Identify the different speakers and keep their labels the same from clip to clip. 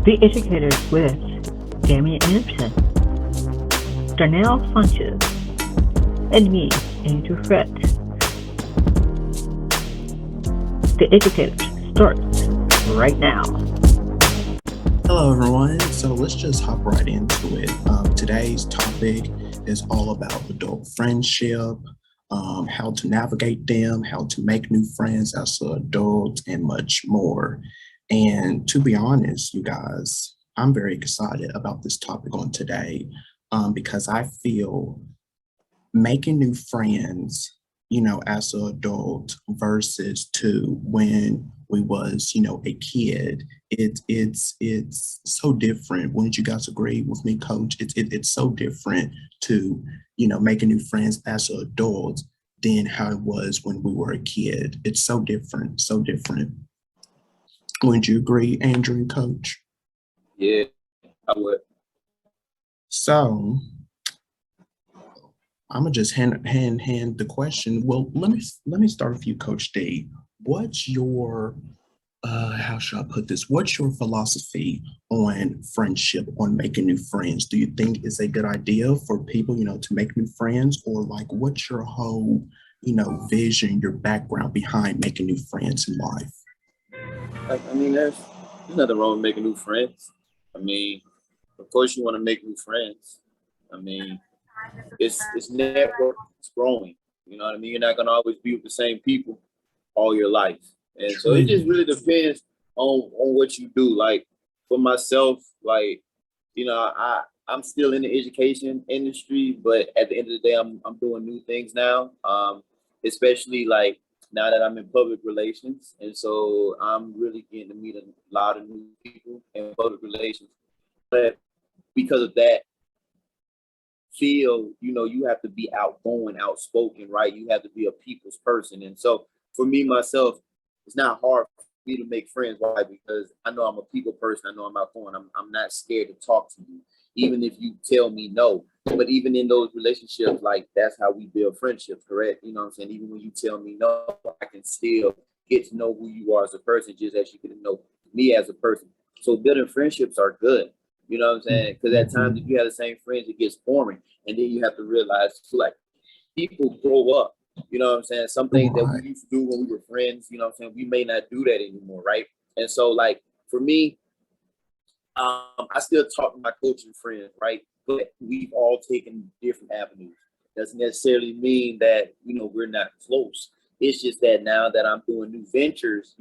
Speaker 1: The Educators with Damian Anderson, Darnell Funches, and me, Andrew Fred. The Educators starts right now.
Speaker 2: Hello, everyone. So let's just hop right into it. Today's topic is all about adult friendship, how to navigate them, how to make new friends as an adult, and much more. And to be honest, you guys, I'm very excited about this topic on today because I feel making new friends, as an adult versus to when we was, a kid, it's so different. Wouldn't you guys agree with me, Coach? It's so different to, making new friends as an adult than how it was when we were a kid. It's so different, so different. Wouldn't you agree, Andrew and Coach?
Speaker 3: Yeah, I would.
Speaker 2: So I'm gonna just hand the question. Well, let me start with you, Coach D. What's your how should I put this? What's your philosophy on friendship, on making new friends? Do you think it's a good idea for people, to make new friends, or like what's your whole, vision, your background behind making new friends in life?
Speaker 3: I mean, there's nothing wrong with making new friends. I mean, of course you want to make new friends. I mean, it's network, it's growing. You know what I mean? You're not gonna always be with the same people all your life, and so it
Speaker 2: True.
Speaker 3: just really depends on what you do. Like for myself, like I'm still in the education industry, but at the end of the day, I'm doing new things now. Especially like now that I'm in public relations, and so I'm really getting to meet a lot of new people in public relations. But because of that feel, you have to be outgoing, outspoken, right? You have to be a people's person. And so for me, myself, it's not hard for me to make friends. Why? Because I know I'm a people person. I know I'm outgoing. I'm not scared to talk to you, even if you tell me no. But even in those relationships, like that's how we build friendships, correct? You know what I'm saying? Even when you tell me no, I can still get to know who you are as a person, just as you get to know me as a person. So building friendships are good. You know what I'm saying? Because at times, if
Speaker 2: Mhm.
Speaker 3: you have the same friends, it gets boring. And then you have to realize, like, people grow up. You know what I'm saying? Some things that we
Speaker 2: Right.
Speaker 3: used to do when we were friends, you know what I'm saying? We may not do that anymore, right? And so, like, for me, I still talk to my coaching friends, right? But we've all taken different avenues. Doesn't necessarily mean that, we're not close. It's just that now that I'm doing new ventures,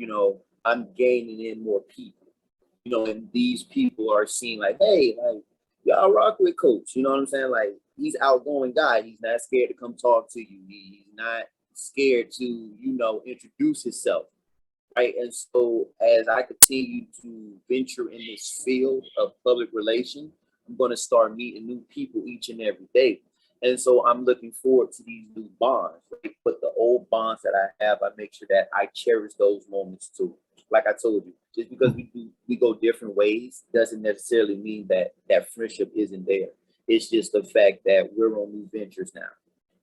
Speaker 3: I'm gaining in more people, and these people are seeing like, hey, like y'all rock with coach, you know what I'm saying? Like he's outgoing guy. He's not scared to come talk to you. He's not scared to, introduce himself. Right. And so as I continue to venture in this field of public relations, I'm going to start meeting new people each and every day. And so I'm looking forward to these new bonds, right? But the old bonds that I have, I make sure that I cherish those moments too. Like I told you, just because we go different ways doesn't necessarily mean that that friendship isn't there. It's just the fact that we're on new ventures now.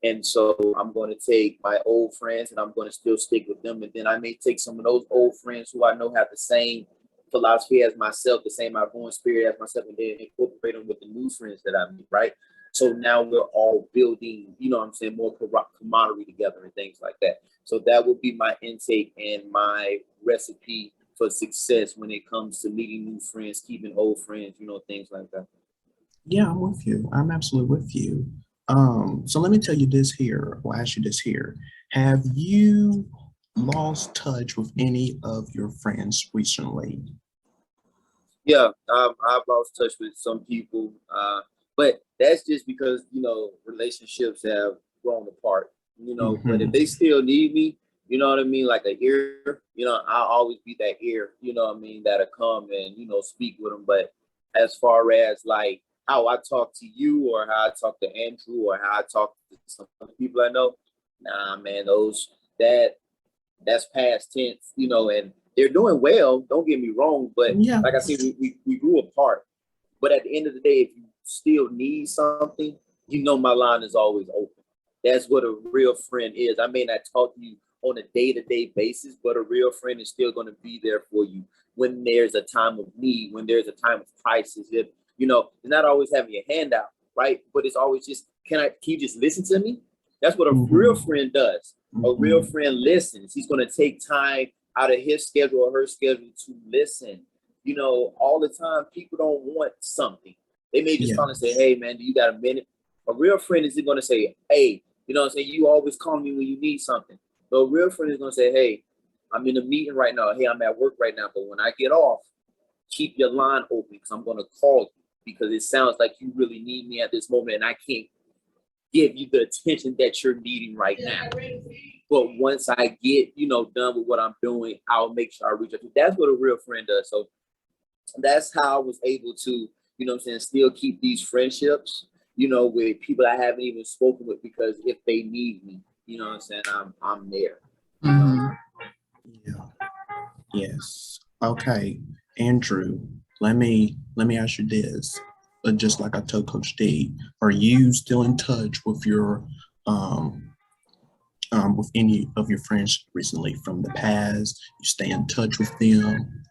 Speaker 3: And so I'm going to take my old friends and I'm going to still stick with them. And then I may take some of those old friends who I know have the same philosophy as myself, the same outgoing spirit as myself, and then incorporate them with the new friends that I meet, right? So now we're all building, what I'm saying, more camaraderie together and things like that. So that would be my intake and my recipe for success when it comes to meeting new friends, keeping old friends, things like that.
Speaker 2: Yeah, I'm with you. I'm absolutely with you. So let me tell you this here, or ask you this here. Have you lost touch with any of your friends recently?
Speaker 3: Yeah, I've lost touch with some people, but that's just because relationships have grown apart. But if
Speaker 2: Hmm.
Speaker 3: they still need me, you know what I mean, like an ear, I'll always be that ear. You know what I mean, that'll come and speak with them. But as far as like how I talk to you, or how I talk to Andrew, or how I talk to some other people I know, nah, man, that that's past tense, and they're doing well. Don't get me wrong, but
Speaker 2: Yeah,
Speaker 3: like I said, we grew apart. But at the end of the day, if you still need something, my line is always open. That's what a real friend is. I may not talk to you on a day-to-day basis, but a real friend is still going to be there for you when there's a time of need, when there's a time of crisis. If, you know, it's not always having your hand out, right? But it's always just, can you just listen to me? That's what a real friend does. A real friend listens. He's going to take time out of his schedule or her schedule to listen. You know, all the time, people don't want something. They may just come and say, hey, man, do you got a minute? A real friend is going to say, hey, you know what I'm saying? You always call me when you need something. So a real friend is going to say, hey, I'm in a meeting right now. Hey, I'm at work right now. But when I get off, keep your line open because I'm going to call you because it sounds like you really need me at this moment and I can't give you the attention that you're needing right now. But once I get, you know, done with what I'm doing, I'll make sure I reach out to you. That's what a real friend does. So that's how I was able to, you know what I'm saying, still keep these friendships, you know, with people I haven't even spoken with because if they need me, you know what I'm saying, I'm there.
Speaker 2: Yeah. Yes. Okay, Andrew, let me ask you this. Just like I told Coach D, are you still in touch with your with any of your friends recently from the past? You stay in touch with them?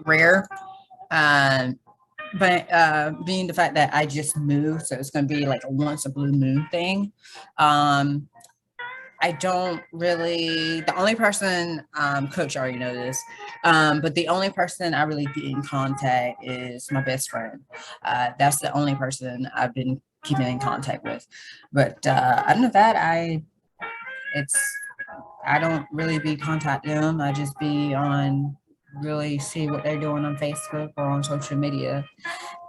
Speaker 4: Rare. But being the fact that I just moved, so it's going to be like a once a blue moon thing. I don't really, the only person, Coach already know this, but the only person I really get in contact is my best friend. That's the only person I've been keeping in contact with. But other than that, I don't really be contacting them. I just be on, really see what they're doing on Facebook or on social media.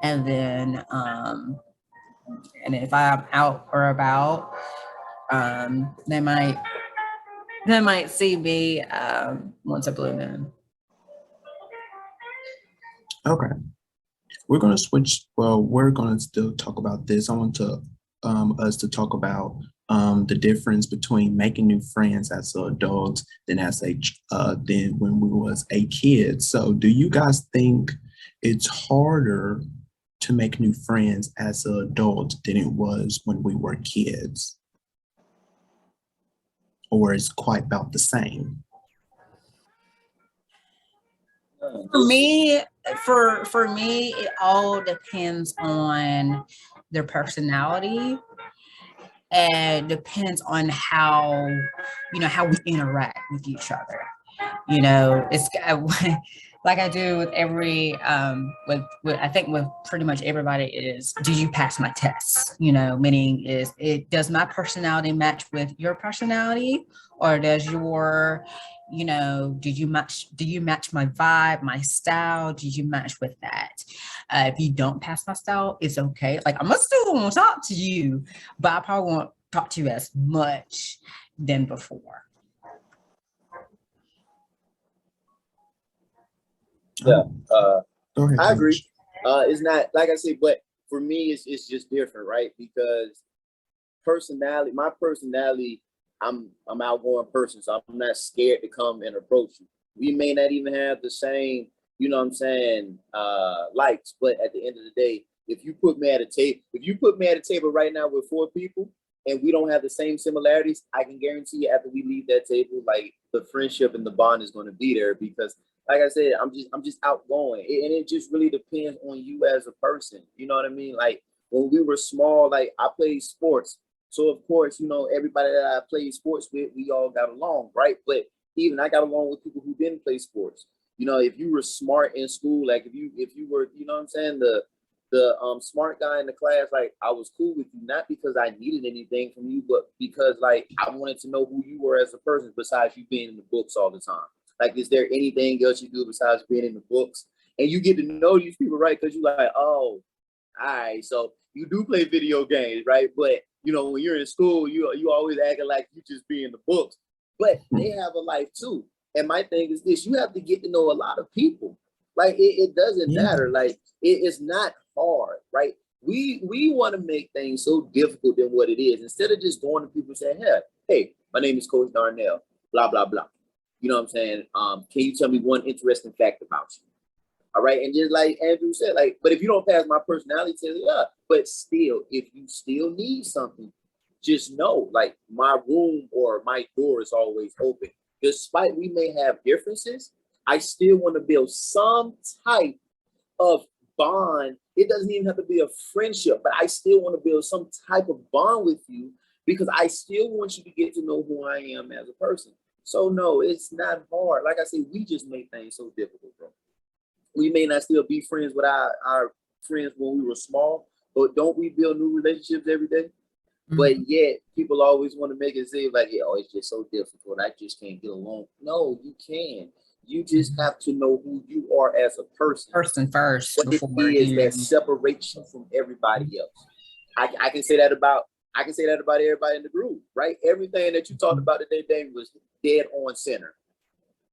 Speaker 4: And then, and if I'm out or about, they might see me once a blue moon.
Speaker 2: Okay. We're going to switch. Well, we're going to still talk about this. I want to us to talk about the difference between making new friends as adults than than when we was a kid. So do you guys think it's harder to make new friends as an adult than it was when we were kids? Or is quite about the same?
Speaker 4: For me, it all depends on their personality and depends on how we interact with each other. You know, it's like I do with every with I think with pretty much everybody is, do you pass my tests? You know, meaning does my personality match with your personality, or does your, you know, do you match my vibe, my style? Do you match with that? If you don't pass my style, it's okay. Like, I'm still gonna talk to you, but I probably won't talk to you as much than before.
Speaker 3: Yeah,
Speaker 2: Go ahead,
Speaker 3: I agree.
Speaker 2: Coach.
Speaker 3: It's not, like I said, but for me, it's just different, right? Because my personality, I'm an outgoing person, so I'm not scared to come and approach you. We may not even have the same, you know what I'm saying, likes, but at the end of the day, if you put me at a table right now with 4 people and we don't have the same similarities, I can guarantee you after we leave that table, like, the friendship and the bond is going to be there because, like I said, I'm just outgoing, and it just really depends on you as a person. You know what I mean? Like, when we were small, like, I played sports. So of course, you know, everybody that I played sports with, we all got along, right? But even I got along with people who didn't play sports. You know, if you were smart in school, like if you were, you know what I'm saying, the smart guy in the class, like, I was cool with you, not because I needed anything from you, but because, like, I wanted to know who you were as a person besides you being in the books all the time. Like, is there anything else you do besides being in the books? And you get to know these people, right? Because you're like, oh, all right, so you do play video games, right? But, you know, when you're in school, you always acting like you just be in the books. But they have a life too. And my thing is this: you have to get to know a lot of people. Like, it doesn't matter. Like, it's not hard, right? We want to make things so difficult than what it is. Instead of just going to people and saying, hey, my name is Coach Darnell, blah, blah, blah. You know what I'm saying? Can you tell me one interesting fact about you? All right. And just like Andrew said, like, but if you don't pass my personality test, yeah, but still, if you still need something, just know, like, my room or my door is always open. Despite we may have differences, I still want to build some type of bond. It doesn't even have to be a friendship, but I still want to build some type of bond with you because I still want you to get to know who I am as a person. So no, it's not hard. Like I said, we just make things so difficult, bro. We may not still be friends with our friends when we were small, but don't we build new relationships every day? But yet people always want to make it seem like, yeah, oh, it's just so difficult. I just can't get along. No, you can. You just have to know who you are as a person.
Speaker 4: Person first.
Speaker 3: What it is that separates you from everybody else. I can say that about everybody in the group, right? Everything that you talked about today, Dave, was dead on center,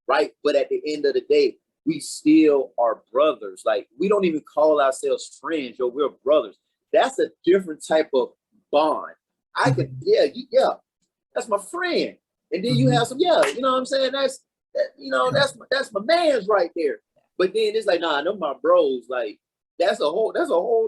Speaker 3: right? But at the end of the day, we still are brothers. Like, we don't even call ourselves friends, yo. We're brothers. That's a different type of bond. I could, yeah, that's my friend. And then you have some, you know what I'm saying? That's my man's right there. But then it's like, nah, they're my bros. Like, that's a whole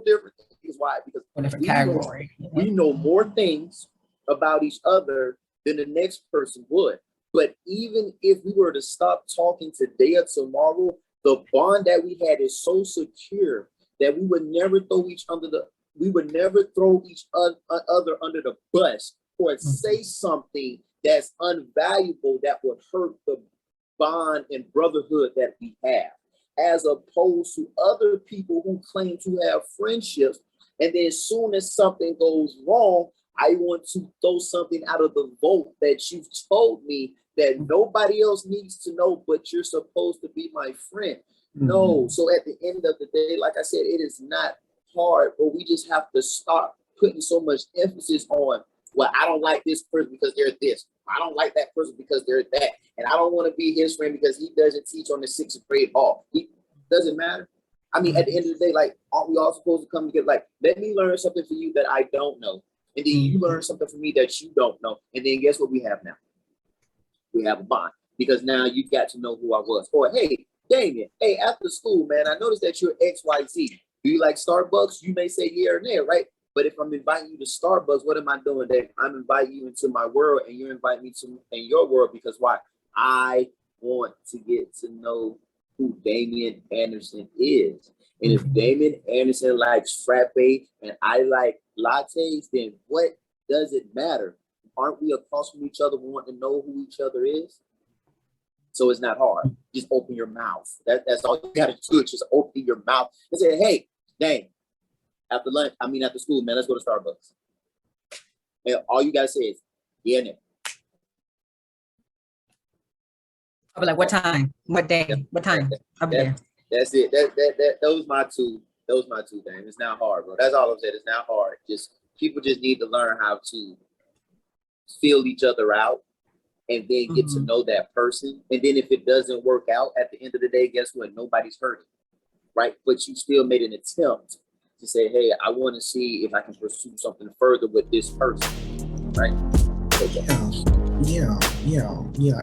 Speaker 3: different thing. Why? Because
Speaker 4: a different category.
Speaker 3: We know more things about each other than the next person would. But even if we were to stop talking today or tomorrow, the bond that we had is so secure that we would never throw each other under the bus or say something that's unvaluable that would hurt the bond and brotherhood that we have, as opposed to other people who claim to have friendships. And then as soon as something goes wrong, I want to throw something out of the vault that you've told me that nobody else needs to know, but you're supposed to be my friend. No. So at the end of the day, like I said, it is not hard, but we just have to stop putting so much emphasis on, well, I don't like this person because they're this. I don't like that person because they're that. And I don't want to be his friend because he doesn't teach on the 6th grade hall. He doesn't matter. I mean, at the end of the day, like, aren't we all supposed to come together? Like, let me learn something for you that I don't know. And then you learn something from me that you don't know. And then guess what we have now? We have a bond, because now you got to know who I was. Or, hey, Damien, hey, after school, man, I noticed that you're XYZ. Do you like Starbucks? You may say yeah or nay, right? But if I'm inviting you to Starbucks, what am I doing, Dave? I'm inviting you into my world, and you invite me to in your world, because why? I want to get to know who Damian Anderson is. And if Damian Anderson likes frappe and I like lattes, then what does it matter? Aren't we across from each other, wanting to know who each other is? So it's not hard. Just open your mouth. That's all you got to do. Just open your mouth and say, hey, Dame, after school, man, let's go to Starbucks. And all you got to say is, yeah, no.
Speaker 4: I'll be like, what time? What day? What time? I'll be there.
Speaker 3: That's it. Those my two things. It's not hard, bro. That's all I'm saying. It's not hard. People just need to learn how to feel each other out and then get to know that person. And then if it doesn't work out at the end of the day, guess what? Nobody's hurting, right? But you still made an attempt to say, hey, I want to see if I can pursue something further with this person, right? Okay.
Speaker 2: Yeah.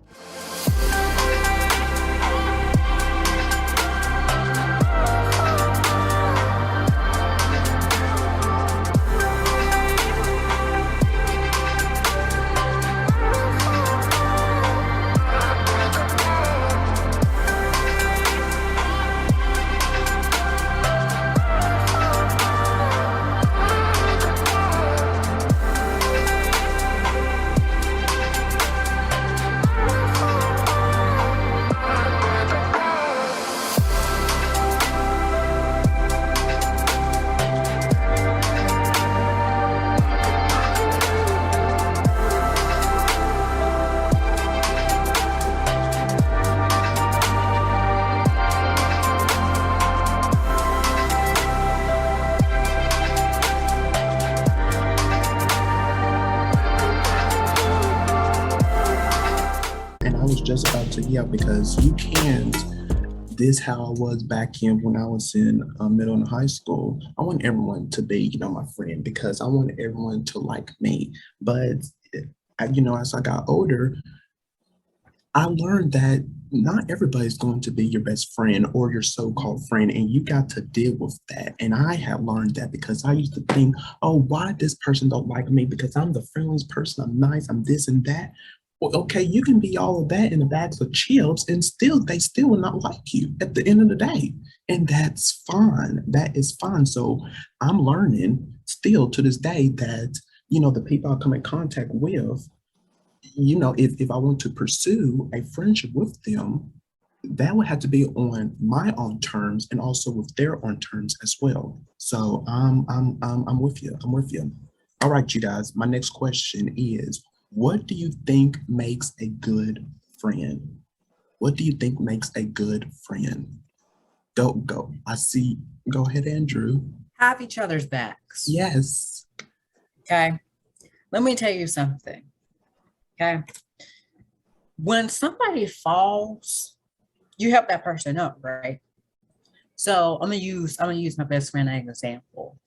Speaker 2: Just about to, because you can't. This how I was back in when I was in middle and high school. I want everyone to be, my friend, because I want everyone to like me. But as I got older, I learned that not everybody's going to be your best friend or your so-called friend, and you got to deal with that. And I have learned that because I used to think, oh, why this person don't like me? Because I'm the friendliest person, I'm nice, I'm this and that. Well, okay, you can be all of that in a bag of chips, and still they still will not like you at the end of the day. And that's fine. That is fine. So I'm learning still to this day that, the people I come in contact with, if I want to pursue a friendship with them, that would have to be on my own terms and also with their own terms as well. So I'm with you. I'm with you. All right, you guys. My next question is, what do you think makes a good friend? What do you think makes a good friend? Go. I see. Go ahead, Andrew.
Speaker 4: Have each other's backs.
Speaker 2: Yes.
Speaker 4: Okay. Let me tell you something. Okay. When somebody falls, you help that person up, right? So I'm gonna use my best friend as an example.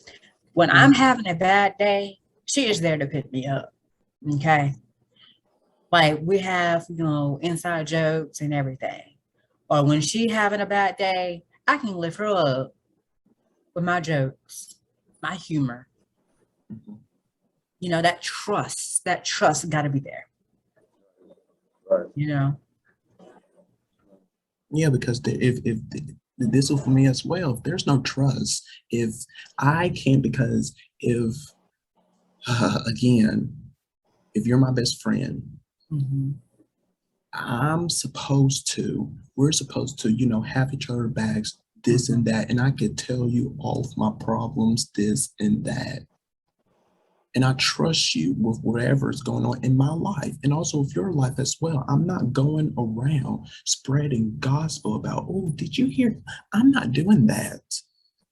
Speaker 4: When I'm having a bad day, she is there to pick me up. Okay. Like we have, inside jokes and everything. Or when she having a bad day, I can lift her up with my jokes, my humor.
Speaker 2: Mhm.
Speaker 4: That trust got to be there.
Speaker 3: Right.
Speaker 2: Yeah, because this is for me as well. If there's no trust, if I can't, because if again, if you're my best friend,
Speaker 4: Mhm.
Speaker 2: we're supposed to, have each other backs, this and that, and I could tell you all of my problems, this and that. And I trust you with whatever is going on in my life and also with your life as well. I'm not going around spreading gospel about, oh, did you hear? I'm not doing that.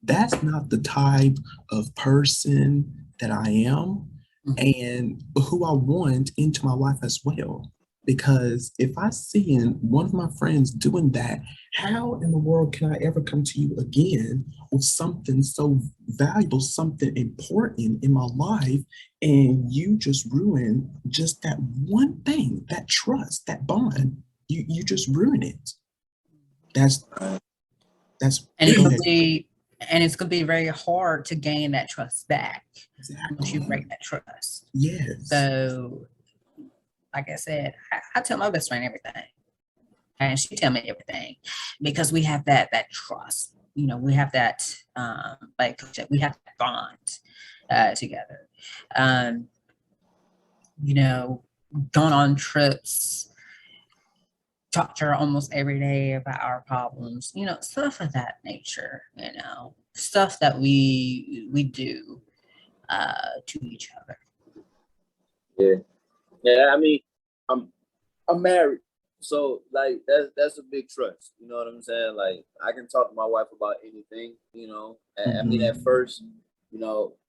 Speaker 2: That's not the type of person that I am and who I want into my life as well. Because if I see in one of my friends doing that, how in the world can I ever come to you again with something so valuable, something important in my life, and you just ruin just that one thing, that trust, that bond? You just ruin it. That's
Speaker 4: And it's
Speaker 2: go
Speaker 4: gonna
Speaker 2: ahead.
Speaker 4: be and it's gonna be very hard to gain that trust back once you
Speaker 2: Exactly.
Speaker 4: break that trust.
Speaker 2: Yes.
Speaker 4: So, like I said, I tell my best friend everything, and she tell me everything because we have that trust. We have that like we have that bond together. Um, you know, Going on trips, talk to her almost every day about our problems, stuff of that nature, stuff that we do to each other.
Speaker 3: Yeah. Yeah. I mean, I'm I'm married, so like that's a big trust. You know what I'm saying? Like I can talk to my wife about anything. I mean, at first,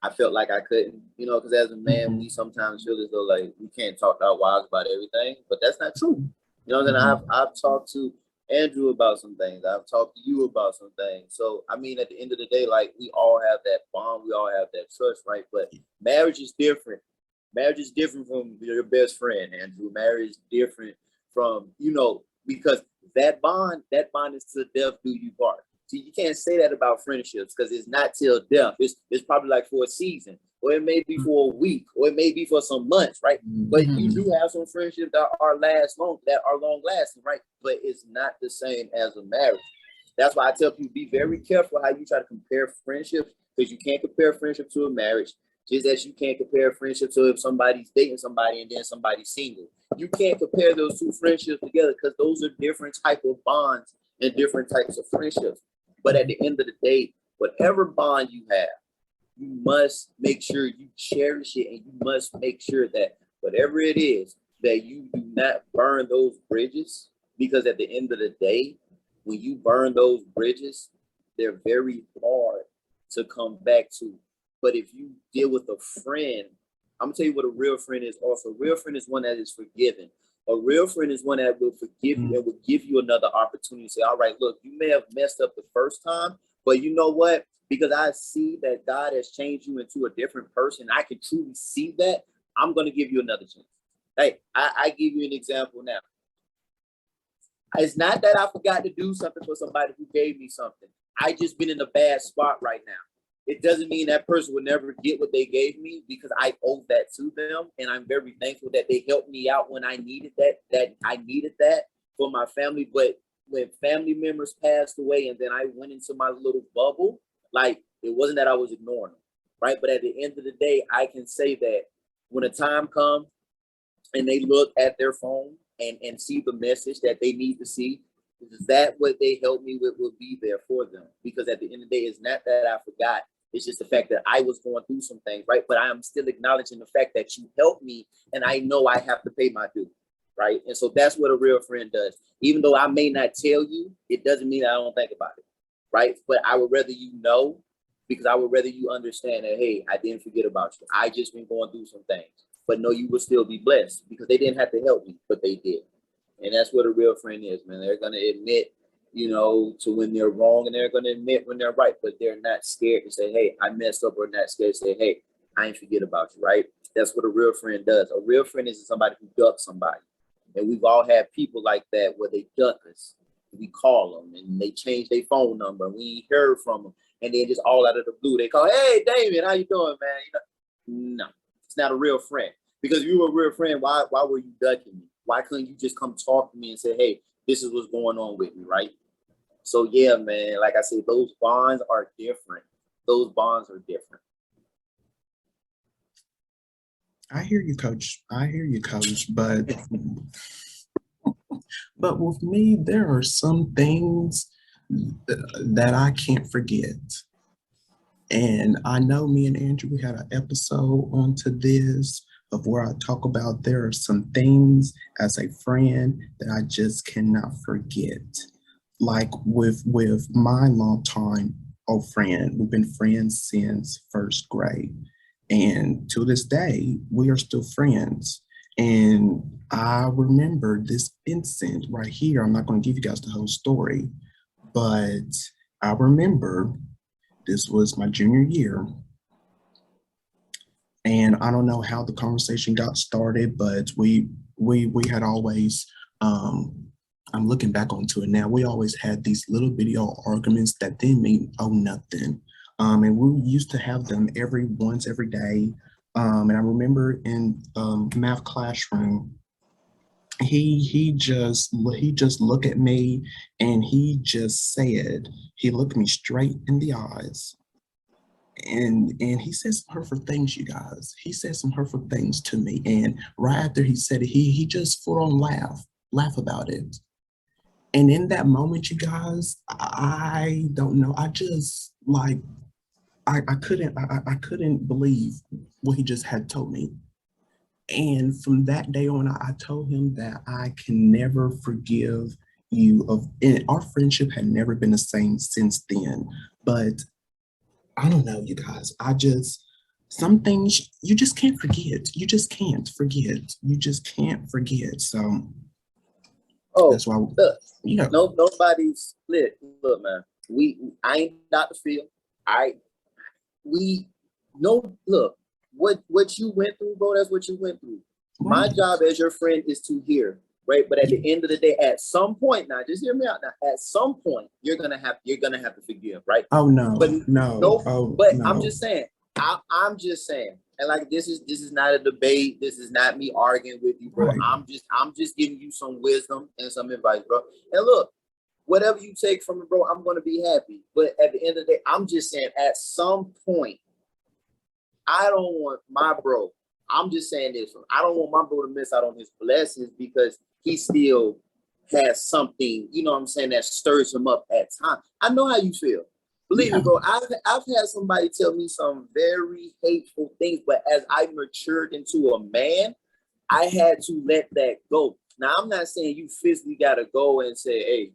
Speaker 3: I felt like I couldn't. Because as a man, we sometimes feel as though like we can't talk to our wives about everything, but that's not true. What I'm saying? I've talked to Andrew about some things. I've talked to you about some things. So I mean, at the end of the day, like we all have that bond, we all have that trust, right? But marriage is different. Marriage is different from your best friend, Andrew. Marriage is different from, because that bond is to death do you part. See, you can't say that about friendships because it's not till death. It's probably like for a season, or it may be for a week, or it may be for some months, right? But you do have some friendships that are long lasting, right? But it's not the same as a marriage. That's why I tell people be very careful how you try to compare friendships because you can't compare friendship to a marriage. Just as you can't compare friendship to if somebody's dating somebody and then somebody's single. You can't compare those two friendships together because those are different type of bonds and different types of friendships. But at the end of the day, whatever bond you have, you must make sure you cherish it and you must make sure that whatever it is, that you do not burn those bridges because at the end of the day, when you burn those bridges, they're very hard to come back to. But if you deal with a friend, I'm gonna tell you what a real friend is also. A real friend is one that is forgiving. A real friend is one that will forgive you and will give you another opportunity to say, all right, look, you may have messed up the first time, but you know what? Because I see that God has changed you into a different person, I can truly see that. I'm going to give you another chance. Hey, I give you an example now. It's not that I forgot to do something for somebody who gave me something. I just been in a bad spot right now. It doesn't mean that person will never get what they gave me, because I owe that to them. And I'm very thankful that they helped me out when I needed that I needed that for my family. But when family members passed away and then I went into my little bubble, like, it wasn't that I was ignoring them, right? But at the end of the day, I can say that when a time comes and they look at their phone and see the message that they need to see, that what they helped me with will be there for them. Because at the end of the day, it's not that I forgot. It's just the fact that I was going through some things, right? But I am still acknowledging the fact that you helped me, and I know I have to pay my due, right? And so that's what a real friend does. Even though I may not tell you, it doesn't mean I don't think about it, right? But I would rather you know, because I would rather you understand that, hey, I didn't forget about you. I just been going through some things. But no, you will still be blessed, because they didn't have to help me, but they did. And that's what a real friend is, man. They're going to admit, to when they're wrong, and they're going to admit when they're right, but they're not scared to say, hey, I messed up, or not scared to say, hey, I ain't forget about you, right? That's what a real friend does. A real friend is somebody who ducks somebody. And we've all had people like that where they duck us. We call them and they change their phone number. And we ain't heard from them. And then just all out of the blue, they call, hey, Damien, how you doing, man? No, it's not a real friend. Because if you were a real friend, why were you ducking me? Why couldn't you just come talk to me and say, hey, this is what's going on with me, right? So, yeah, man, like I said, those bonds are different. Those bonds are different.
Speaker 2: I hear you, coach. But with me, there are some things that I can't forget. And I know me and Andrew, we had an episode onto this of where I talk about there are some things as a friend that I just cannot forget. Like with my longtime old friend, we've been friends since first grade. And to this day, we are still friends. And I remember this incident right here. I'm not going to give you guys the whole story, but I remember this was my junior year. And I don't know how the conversation got started, but we had always, I'm looking back onto it now, we always had these little video arguments that didn't mean nothing. And we used to have them every day. And I remember in math classroom, he just looked at me and he looked me straight in the eyes. And he said some hurtful things, you guys. He said some hurtful things to me. And right after he said it, he just full on laugh about it. And in that moment, you guys, I don't know. I just like, I couldn't believe what he just had told me. And from that day on, I told him that I can never forgive you and our friendship had never been the same since then. But I don't know, you guys. Some things you just can't forget. You just can't forget. So that's why,
Speaker 3: look, nobody's split. Look, man, I ain't Dr. Phil. Look, what you went through, bro, that's what you went through. Right. My job as your friend is to hear, right? But at the end of the day, at some point, now just hear me out. Now, at some point, you're gonna have to forgive, right?
Speaker 2: Oh no,
Speaker 3: but
Speaker 2: no.
Speaker 3: I'm just saying, I'm just saying, and like this is not a debate. This is not me arguing with you, bro. Right. I'm just giving you some wisdom and some advice, bro. And look, whatever you take from it, bro, I'm gonna be happy. But at the end of the day, I'm just saying, at some point, I don't want my bro. I'm just saying this one. I don't want my bro to miss out on his blessings because he still has something, you know what I'm saying, that stirs him up at times. I know how you feel. Believe me, bro. I've had somebody tell me some very hateful things, but as I matured into a man, I had to let that go. Now, I'm not saying you physically got to go and say, hey,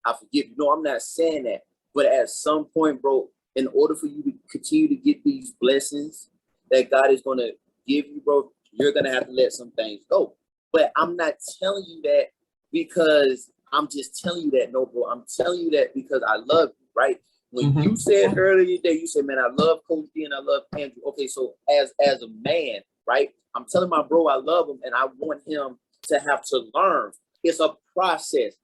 Speaker 3: I forgive you. No, I'm not saying that. But at some point, bro, in order for you to continue to get these blessings that God is going to give you, bro, you're going to have to let some things go. But I'm not telling you that because I'm just telling you that, no, bro. I'm telling you that because I love you, right? When you said earlier today, you said, man, I love Coach D and I love Andrew. Okay, so as a man, right, I'm telling my bro I love him and I want him to have to learn It's a process.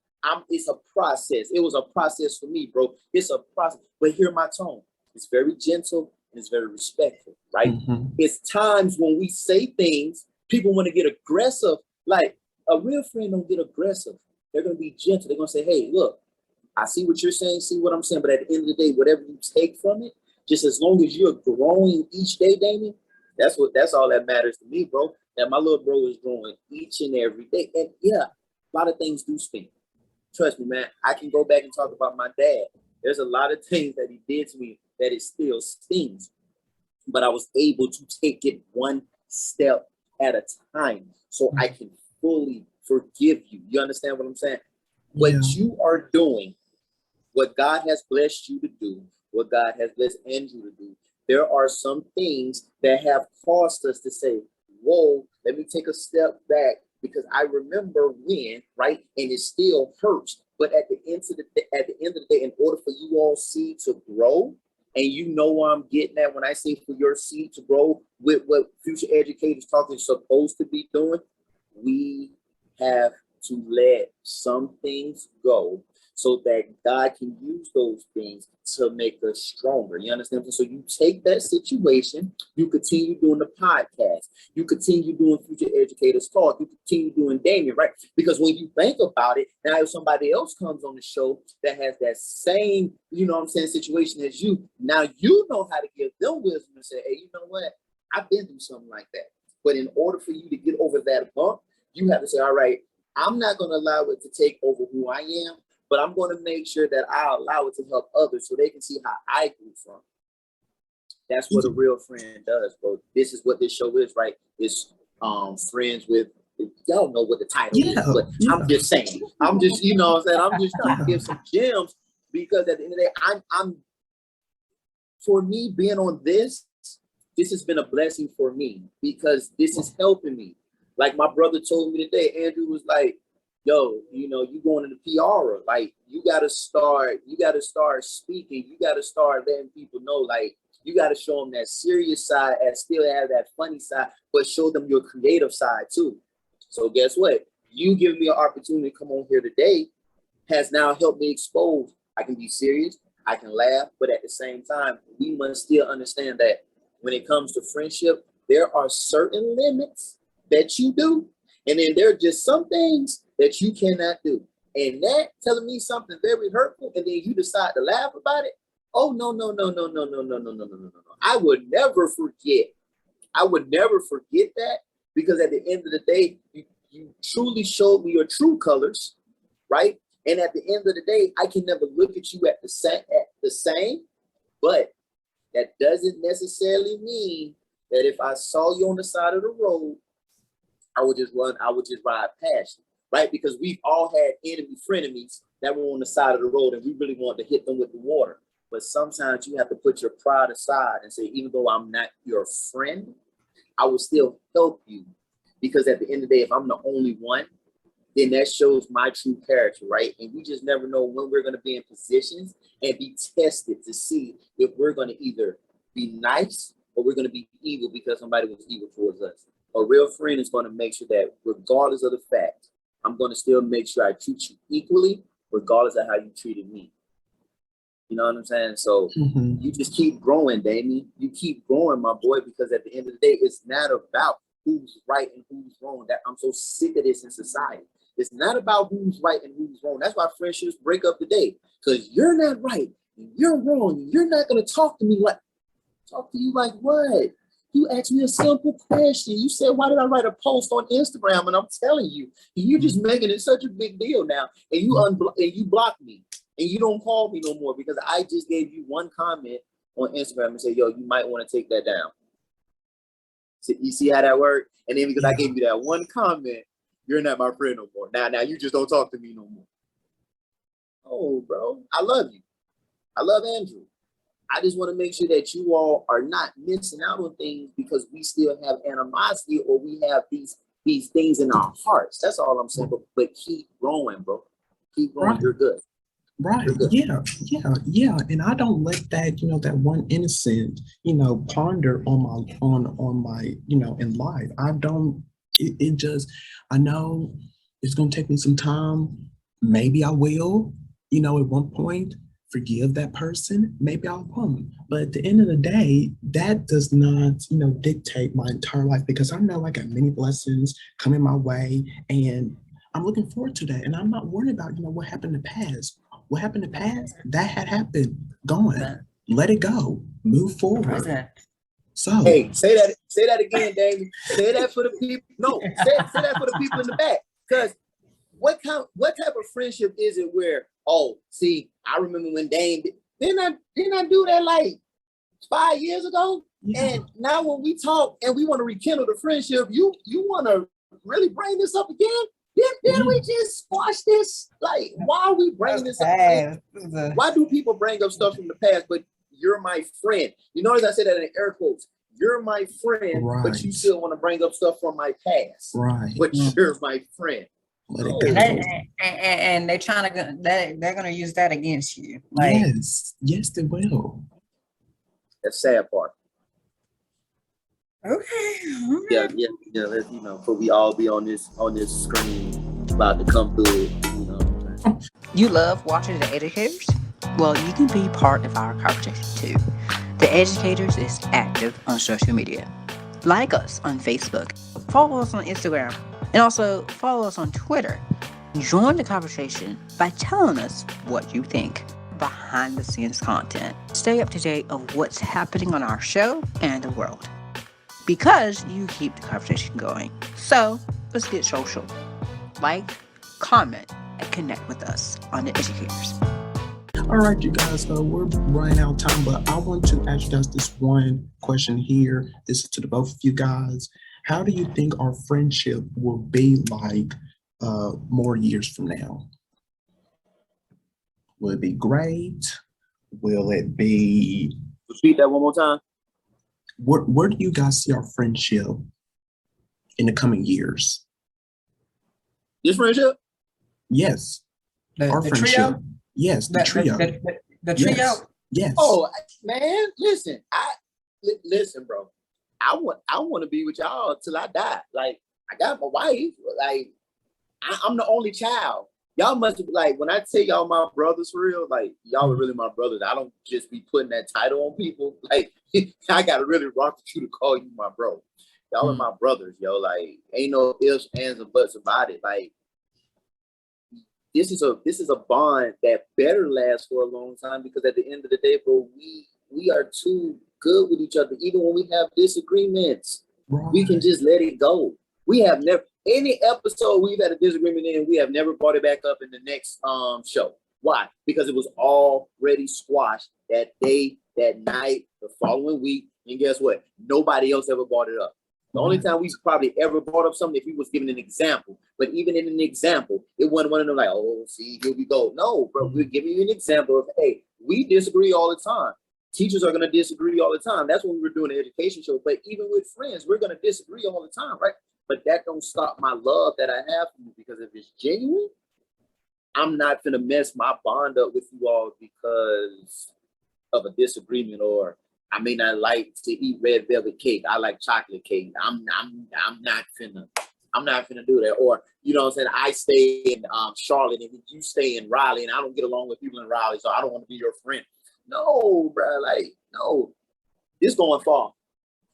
Speaker 3: It's a process. It was a process for me, bro. It's a process. But hear my tone. It's very gentle and it's very respectful, right?
Speaker 2: Mm-hmm.
Speaker 3: It's times when we say things, people want to get aggressive. Like a real friend don't get aggressive. They're going to be gentle. They're going to say, hey, look, I see what you're saying, see what I'm saying. But at the end of the day, whatever you take from it, just as long as you're growing each day, Damien, that's all that matters to me, bro. That my little bro is growing each and every day. And yeah, a lot of things do sting. Trust me, man. I can go back and talk about my dad. There's a lot of things that he did to me that it still stings. But I was able to take it one step at a time so I can fully forgive you. You understand what I'm saying? What you are doing, what God has blessed you to do, what God has blessed Andrew to do, there are some things that have caused us to say, whoa, let me take a step back because I remember when, right? And it still hurts. But at the end of the day, in order for you all seed to grow, and you know what I'm getting at when I say for your seed to grow with what future educators talking supposed to be doing, we have to let some things go so that God can use those things to make us stronger. You understand? So you take that situation, you continue doing the podcast, you continue doing Future Educators Talk, you continue doing Damien, right? Because when you think about it, now if somebody else comes on the show that has that same, you know what I'm saying, situation as you, now you know how to give them wisdom and say, hey, you know what? I've been through something like that. But in order for you to get over that bump, you have to say, all right, I'm not going to allow it to take over who I am, but I'm going to make sure that I allow it to help others so they can see how I grew from. That's what a real friend does, bro. This is what this show is, right? It's friends with, y'all know what the title is, but I'm just saying. I'm just, you know what I'm saying? I'm just trying to give some gems because at the end of the day, I'm for me being on this has been a blessing for me because this is helping me. Like my brother told me today, Andrew was like, yo, you know, you going into PR, like you gotta start speaking, you gotta start letting people know, like you gotta show them that serious side and still have that funny side, but show them your creative side too. So guess what? You giving me an opportunity to come on here today has now helped me expose. I can be serious, I can laugh, but at the same time, we must still understand that when it comes to friendship, there are certain limits that you do, and then there are just some things that you cannot do. And that telling me something very hurtful, and then you decide to laugh about it. Oh no. I would never forget. I would never forget that because at the end of the day, you truly showed me your true colors, right? And at the end of the day, I can never look at you at the same, but that doesn't necessarily mean that if I saw you on the side of the road, I would just ride past you, right? Because we've all had frenemies that were on the side of the road and we really wanted to hit them with the water. But sometimes you have to put your pride aside and say, even though I'm not your friend, I will still help you. Because at the end of the day, if I'm the only one, then that shows my true character, right? And we just never know when we're going to be in positions and be tested to see if we're going to either be nice or we're going to be evil because somebody was evil towards us. A real friend is going to make sure that regardless of the fact, I'm going to still make sure I treat you equally, regardless of how you treated me. You know what I'm saying? So you just keep growing, Damien. You keep growing, my boy, because at the end of the day, it's not about who's right and who's wrong. That I'm so sick of this in society. It's not about who's right and who's wrong. That's why friendships break up today. Because you're not right and you're wrong. And you're not going to talk to me like what? You asked me a simple question. You said, why did I write a post on Instagram? And I'm telling you, you're just making it such a big deal now. And you block me. And you don't call me no more because I just gave you one comment on Instagram and said, yo, you might want to take that down. So you see how that worked? And then because I gave you that one comment, you're not my friend no more. Now you just don't talk to me no more. Oh, bro, I love you. I love Andrew. I just want to make sure that you all are not missing out on things because we still have animosity or we have these things in our hearts. That's all I'm saying. But keep growing, bro. Keep growing. Right. You're good.
Speaker 2: Right. Yeah. And I don't let that, that one innocent, ponder on my, in life. I don't, it just, I know, It's going to take me some time. Maybe I will, at one point forgive that person. Maybe I won't. But at the end of the day, that does not, dictate my entire life, because I know I got many blessings coming my way, and I'm looking forward to that. And I'm not worried about, what happened in the past. What happened in the past, that had happened. Gone. Let it go. Move forward. So
Speaker 3: hey, say that again, Damon. Say that for the people. No, say that for the people in the back. Because what type of friendship is it where, oh, see, I remember when Dame didn't I do that like 5 years ago? Yeah. And now when we talk and we want to rekindle the friendship, you want to really bring this up again? Didn't we just squash this? Like, why are we bringing this up? Why do people bring up stuff from the past? But you're my friend. You notice I said that in air quotes. You're my friend, right, but you still want to bring up stuff from my past.
Speaker 2: Right.
Speaker 3: But you're my friend.
Speaker 2: Let it go.
Speaker 4: And they're trying to, they're going to use that against you. Like,
Speaker 2: yes, they will.
Speaker 3: That's the sad part.
Speaker 4: Okay.
Speaker 3: Yeah. Let's, but we all be on this screen about to come through it.
Speaker 5: You love watching The Educators? Well, you can be part of our conversation too. The Educators is active on social media. Like us on Facebook, follow us on Instagram, and also follow us on Twitter. Join the conversation by telling us what you think. Behind the scenes content. Stay up to date of what's happening on our show and the world. Because you keep the conversation going. So let's get social. Like, comment, and connect with us on The Educators.
Speaker 2: All right, you guys, we're running out of time, but I want to ask you guys this one question here. This is to the both of you guys. How do you think our friendship will be like more years from now? Will it be great? Will it be...
Speaker 3: Repeat that one more time.
Speaker 2: Where do you guys see our friendship in the coming years?
Speaker 3: This friendship?
Speaker 2: Yes. Our
Speaker 4: the
Speaker 2: friendship.
Speaker 4: Trio?
Speaker 2: Yes, the trio.
Speaker 4: The trio?
Speaker 2: Yes.
Speaker 3: Oh, man, listen. Listen, bro. I want to be with y'all till I die. Like, I got my wife. Like, I'm the only child. Y'all must be like, when I tell y'all my brothers for real, like, y'all are really my brothers. I don't just be putting that title on people. Like, I got to really rock with you to call you my bro. Y'all are my brothers, yo. Like, ain't no ifs, ands, or buts about it. Like, this is a bond that better last for a long time, because at the end of the day, bro, we are too good with each other. Even when we have disagreements, we can just let it go. We have never, any episode we've had a disagreement in, we have never brought it back up in the next show. Why? Because it was already squashed that day, that night, the following week. And guess what? Nobody else ever brought it up. The only time we probably ever brought up something if he was giving an example. But even in an example, it wasn't one of them like, oh, see, here we go. No, bro, we're giving you an example of, hey, we disagree all the time. Teachers are going to disagree all the time. That's when we were doing an education show. But even with friends, we're going to disagree all the time, right? But that don't stop my love that I have for you, because if it's genuine, I'm not going to mess my bond up with you all because of a disagreement, or I may not like to eat red velvet cake. I like chocolate cake. I'm not finna do that. Or, you know what I'm saying? I stay in Charlotte and you stay in Raleigh, and I don't get along with people in Raleigh, so I don't want to be your friend. No, bro, like, no. This going far.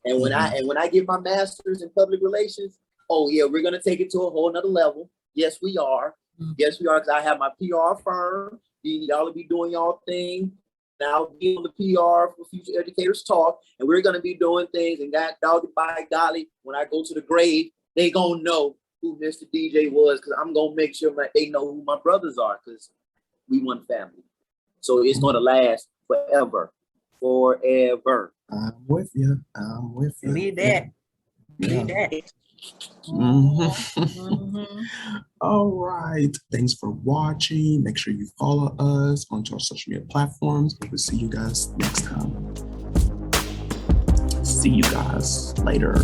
Speaker 3: And when I get my master's in public relations, oh yeah, we're gonna take it to a whole nother level. Yes, we are. Yes, we are, because I have my PR firm. Y'all will be doing y'all thing. And I'll be on the PR for Future Educators Talk, and we're gonna be doing things. And God doggy by golly, when I go to the grave, they gonna know who Mr. DJ was, because I'm gonna make sure that they know who my brothers are, because we one family. So it's gonna last forever. Forever.
Speaker 2: I'm with you.
Speaker 4: Believe that. Believe that.
Speaker 2: All right. Thanks for watching. Make sure you follow us onto our social media platforms. We'll see you guys next time. See you guys later.